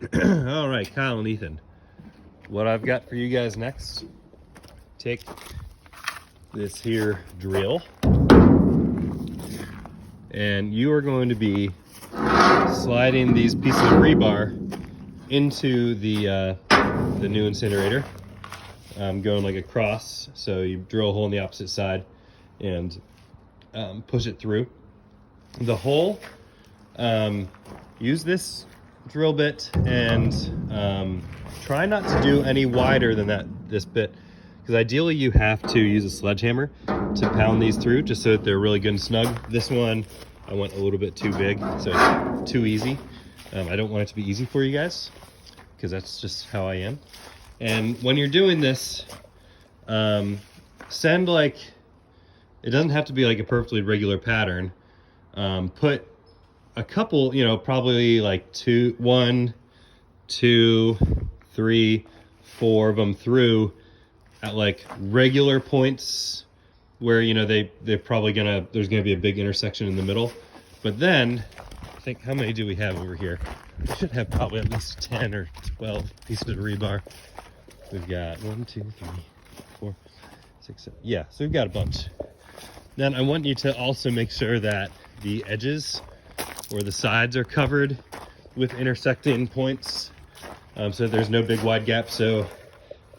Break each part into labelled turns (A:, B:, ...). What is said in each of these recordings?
A: All right, Kyle and Ethan, what I've got for you guys next, take this here drill, and you are going to be sliding these pieces of rebar into the new incinerator, going like across. So you drill a hole on the opposite side and push it through the hole. Use this drill bit and try not to do any wider than this bit, because ideally you have to use a sledgehammer to pound these through just so that they're really good and snug. This one I went a little bit too big, so it's too easy. I don't want it to be easy for you guys because that's just how I am. And when you're doing this, send like, it doesn't have to be like a perfectly regular pattern. Put a couple, probably like 1, 2, 3, 4 of them through at like regular points where, they're probably there's gonna be a big intersection in the middle. But then, I think, how many do we have over here? We should have probably at least 10 or 12 pieces of rebar. We've got 1, 2, 3, 4, 6, 7. Yeah, so we've got a bunch. Then I want you to also make sure that the edges or the sides are covered with intersecting points, so there's no big wide gaps. So,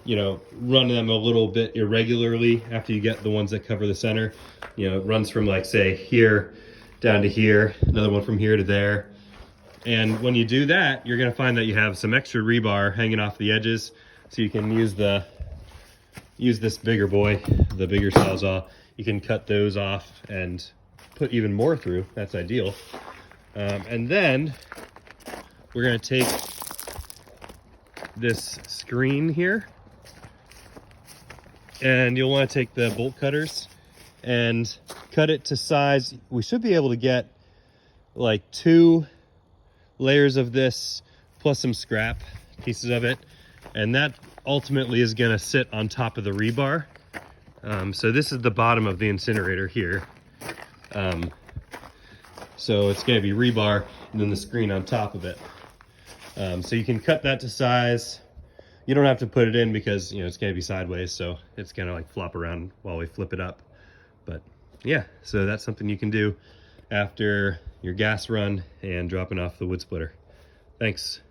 A: run them a little bit irregularly after you get the ones that cover the center. It runs from like, say, here down to here, another one from here to there. And when you do that, you're gonna find that you have some extra rebar hanging off the edges, so you can use this bigger boy, the bigger Sawzall. You can cut those off and put even more through. That's ideal. And then we're gonna take this screen here, and you'll want to take the bolt cutters and cut it to size. We should be able to get like 2 layers of this plus some scrap pieces of it, and that ultimately is going to sit on top of the rebar. So this is the bottom of the incinerator here. So it's going to be rebar and then the screen on top of it. So you can cut that to size. You don't have to put it in because it's going to be sideways, so it's going to like flop around while we flip it up. But yeah, so that's something you can do after your gas run and dropping off the wood splitter. Thanks.